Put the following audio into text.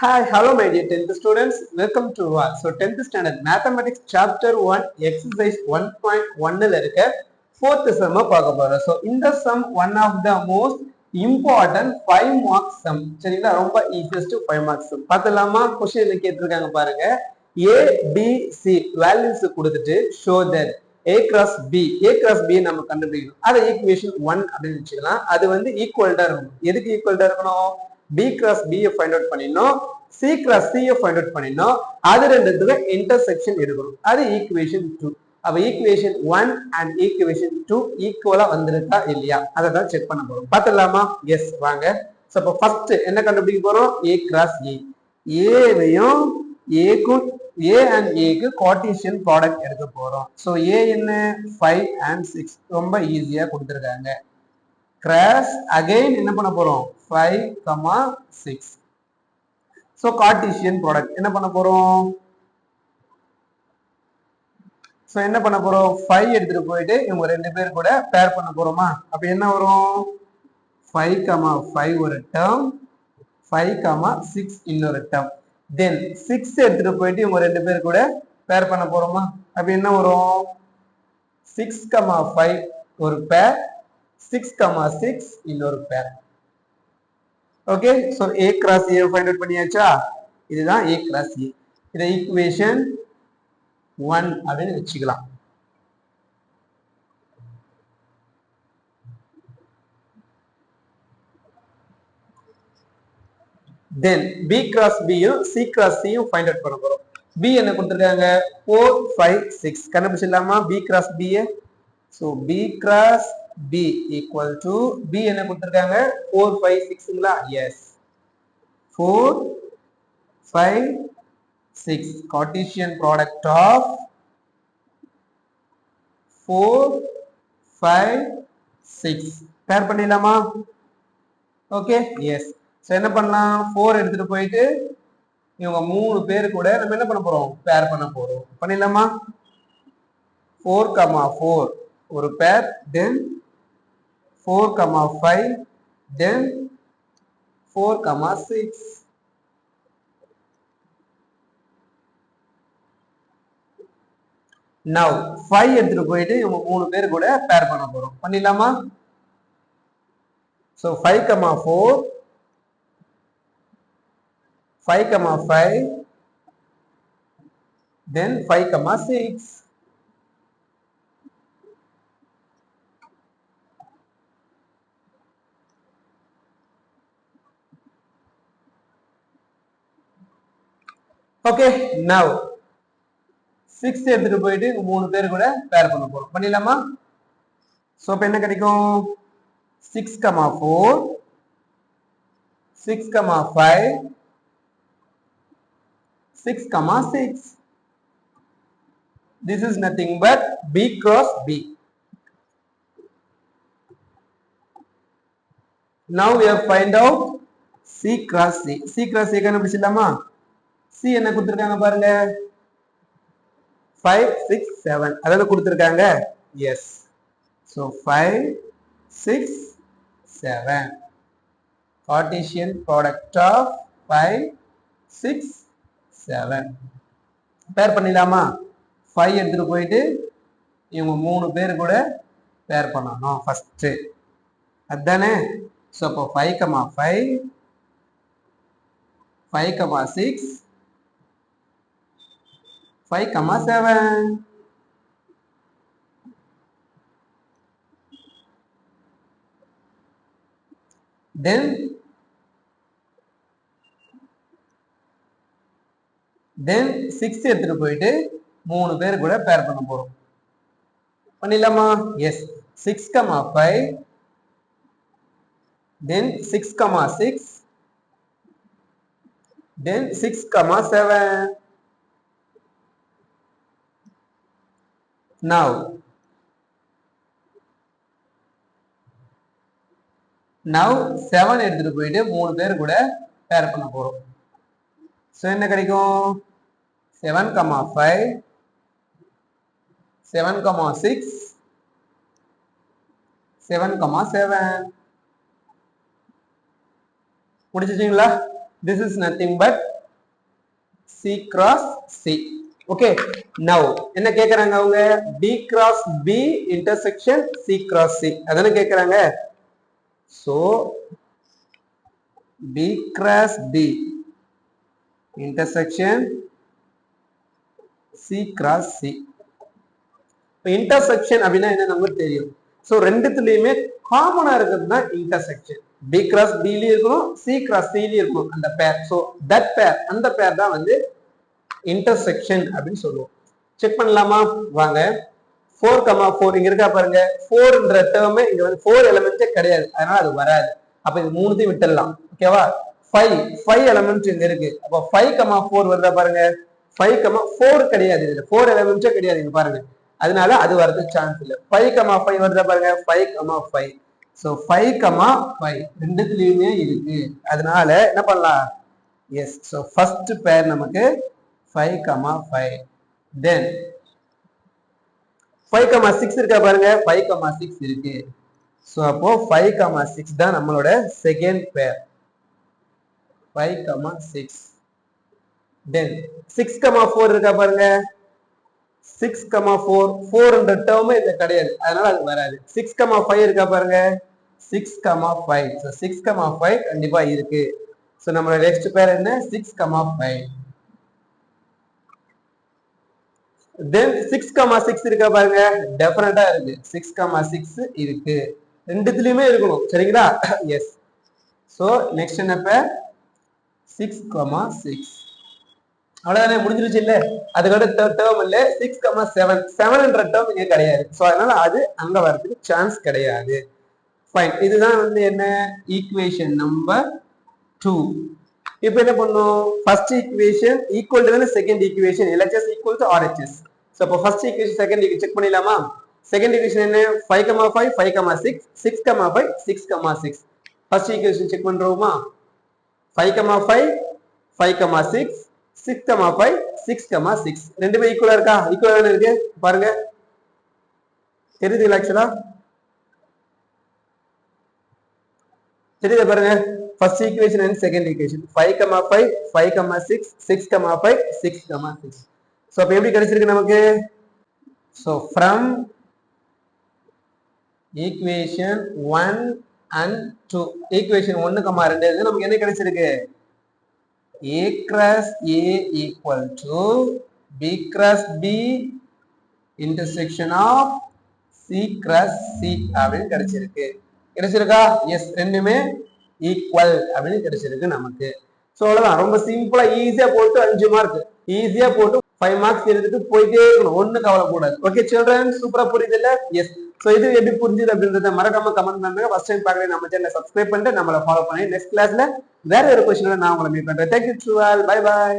Hi, hello my dear 10th students. Welcome to our 10th standard mathematics chapter 1 exercise 1.1 ல இருக்க 4th sum பார்க்க போறோம். So இந்த sum one of the most important 5 mark sum. சரிங்களா? ரொம்ப easiest 5 mark sum. பார்த்தலாமா? Question கேட்டிருக்காங்க பாருங்க. A B C values கொடுத்துட்டு show that A cross B நம்ம கண்டுபிடிக்கணும். அதை equation 1 அப்படின்னு வச்சுக்கலாம். அது வந்து ஈக்குவல்டா இருக்கணும். எதுக்கு ஈக்குவல்டா இருக்கணும்? B cross B find out பண்ணினோம் C cross C find out பண்ணினோம் அது ரெண்டுத்துக்கு இன்டர்செக்ஷன் எடுக்கணும் அது ஈக்குவேஷன் 2 அப்ப ஈக்குவேஷன் 1 and ஈக்குவேஷன் 2 ஈக்குவலா வந்திருக்கா இல்லையா அதை தான் செக் பண்ண போறோம் பார்த்தலாமா எஸ் வாங்க சோ அப்ப ஃபர்ஸ்ட் என்ன கண்டுபிடிக்க போறோம் A cross A ஏவையும் A க்கு A and A க்கு கார்ட்டீசியன் ப்ராடக்ட் எடுக்க போறோம் சோ A என்ன 5 and 6 ரொம்ப ஈஸியா கொடுத்திருக்காங்க cross again என்ன பண்ண போறோம் 5, 6 so cartesian product என்ன பண்ண போறோம் so என்ன பண்ண போறோம் 5 எடுத்துட்டு போயிட்டு இவங்க ரெண்டு பேர் கூட பேர் பண்ண போறோமா அப்ப என்ன வரும் 5, 5 ஒரு term 5, 6 இன்னொரு term then 6 எடுத்துட்டு போயிட்டு இவங்க ரெண்டு பேர் கூட பேர் பண்ண போறோமா அப்ப என்ன வரும் 6, 5 ஒரு பேர் 6, 6 இன்னொரு பேர் okay so A cross A find out பண்ணியாச்சா இதுதான் A cross A இத ஈக்குவேஷன் 1 அப்படினு வெச்சுக்கலாம் then B cross B யும் C cross C யும் ஃபைண்ட் அவுட் பண்ண போறோம் B என்ன கொடுத்திருக்காங்க 4 5 6 கண்டுபிடிச்சலாமா B cross B so B cross B equal to B என்ன கொடுத்திருக்காங்க 4 5 6ங்களா yes 4 5 6 Cartesian product of 4 5 6 பேர் பண்ணிடலாமா ஓகே எஸ் சோ என்ன பண்ணலாம் 4 எடுத்துட்டு போயிட்டு இவங்க மூணு பேர் கூட நம்ம என்ன பண்ண போறோம் பேர் பண்ண போறோம் பண்ணிடலாமா 4, 4 ஒரு பேர் then 4, 5 then 4, 6 now 5 எடுத்துட்டு போயிட்டு இவங்க மூணு பேர் கூட பேர் பண்ண போறோம் பண்ணிடலாமா so 5, 4 5, 5 then 5, 6 okay now 6 எடுத்துட்டு போயிட்டு மூணு பேர் கூட பேர் பண்ண போறோம் பண்ணிடலாமா சோ அப்ப என்ன கிடைக்கும் 6, 4 6, 5 6, 6 this is nothing but B cross B now we have find out C cross C C cross C கண்டுபிடிச்சிடலாமா C என்ன கொடுத்திருக்காங்க பாருங்க 5 6 7 அதாவது கொடுத்திருக்காங்க yes so 5 6 7 Cartesian product of 5 6 7 பேர் பண்ணிடலாமா 5 எடுத்துட்டு போயிட்டு இவங்க மூணு பேர் கூட பேர் பண்ணணும் ஃபர்ஸ்ட் அதானே சோ அப்போ 5, 5 5, 6 5, 7 then 6 எடுத்துட்டு போயிட்டு மூணு பேர் கூட பேர் பண்ண போறோம் பண்ணிடலாமா எஸ் 6, 5 then 6, 6 then 6, 7 now 7 எடுத்துட்டு போயிட்டு மூணு பேர் கூட பேர் பண்ண போறோம் சோ என்ன கிடைக்கும் 7, 5 7, 6 7, 7 முடிச்சிட்டீங்களா this is nothing but C cross C. Okay, now என்ன கேக்குறாங்க அவங்க B cross B intersection C cross C அதானே கேக்குறாங்க. So B cross B intersection C cross C. இப்போ இன்டர்செக்ஷன் அப்படின்னா என்ன நமக்கு தெரியும். ஸோ ரெண்டுத்துலயுமே காமனா இருக்கிறது தான் இன்டர்செக்ஷன். B cross B லயும் இருக்கணும், C cross C லயும் இருக்கணும் அந்த பேர். ஸோ தட் பேர், அந்த பேர் தான் வந்து இன்டர்செக்ஷன் அப்படின்னு சொல்லுவோம். செக் பண்ணலாமா வாங்க. 4,4 இங்க இருக்கா பாருங்க. 4ன்ற டேர்ம் இங்க வந்து 4 எலிமெண்ட்ஸே கிடையாது, அதனால அது வராது. அப்ப இது மூணுத்தையும் விட்டுடலாம். ஓகேவா? 5 எலிமெண்ட்ஸ் இங்க இருக்கு. அப்ப 5,4 வருதா பாருங்க. 5,4 கிடையாது, இதுல 4 எலிமெண்ட்ஸே கிடையாது இங்க பாருங்க, அதனால அது வரது சான்ஸ் இல்ல. 5,5 வருதா பாருங்க. 5,5. சோ 5,5 ரெண்டுத்துலயுமே இருக்கு, அதனால என்ன பண்ணலாம்? எஸ். சோ ஃபர்ஸ்ட் பேர் நமக்கு 5,5. தென் 5,6 இருக்கா பாருங்க. 5,6 இருக்கு. சோ அப்போ 5,6 தான் நம்மளோட செகண்ட் பேர். 5,6. தென் 6,4 இருக்கா பாருங்க. 6,4 4ன்ற டேர்ம் இது கிடையாது, அதனால அது வராது. 6,5 இருக்கா பாருங்க. 6,5. சோ 6,5 கண்டிப்பா இருக்கு. சோ நம்மளோட நெக்ஸ்ட் பேர் என்ன? 6,5. தென் 6,6 இருக்கா பாருங்க. டெஃபினட்டா இருக்கு. 6,6 இருக்கு, ரெண்டுத்துலயுமே இருக்கணும். சரிங்களா? எஸ். சோ நெக்ஸ்ட் என்ன பேர்? 6,6. அவ்வளவுதானே, முடிஞ்சிருச்சு இல்ல. அதுக்கடுத்த டேர்ம் இல்ல 6,7. 7ன்ற டேர்ம் இங்க கிடையாது, சோ அதனால அது அங்க வரதுக்கு சான்ஸ் கிடையாது. ஃபைன். இதுதான் வந்து என்ன? Equation number 2. இப்போ என்ன பண்ணும்? First equation equal to second equation, LHS equal to RHS. So அப்போ first equation second equation check பண்ணிடலாமா? செகண்ட் ஈக்குவேஷன் என்ன? 5,5 5,6 6,5 6,6. ஃபர்ஸ்ட் ஈக்குவேஷன் செக் பண்றோமா? 5,5 5,6 6,5 6,6 ரெண்டுமே ஈக்குவலா இருக்கா? ஈக்குவலா இருக்கு பாருங்க. தெரியுதுங்களா? ஆக்சுவலா தெரியுதா பாருங்க. First equation and second equation 5,5 5,6 6,5 6,6. So அப்ப எப்படி கிடைச்சிருக்கு நமக்கு? So from equation 1 and 2, equation 1, 2 நமக்கு என்ன கிடைச்சிருக்கு? A cross A equal to B cross B intersection of C cross C அப்படின்னு கிடைச்சிருக்கு. கிடைச்சிருக்கா? எஸ், ரெண்டுமே ஈக்குவல் அப்படின்னு கிடைச்சிருக்கு நமக்கு. சோ அவ்வளவுதான், ரொம்ப சிம்பிளா ஈஸியா போட்டு 5 மார்க் ஈஸியா போட்டு 5 மார்க்ஸ் எடுத்துட்டு போயிட்டே இருக்கணும், ஒண்ணு கவலைப்படாது. ஓகே சில்ட்ரன், சூப்பரா புரியுது இல்ல? எஸ். சோ இது எப்படி புரிஞ்சுது அப்படின்றத மறக்காம கமெண்ட் பண்ணுங்க. ஃபர்ஸ்ட் டைம் பார்க்கறேன் நம்ம சேனலை சப்ஸ்கிரைப் பண்ணிட்டு நம்மளை ஃபாலோ பண்ணி நெக்ஸ்ட் கிளாஸ்ல வேற ஒரு கொஸ்டின்ல நான் உங்களை மீட் பண்றேன். Thank you to all. Bye by.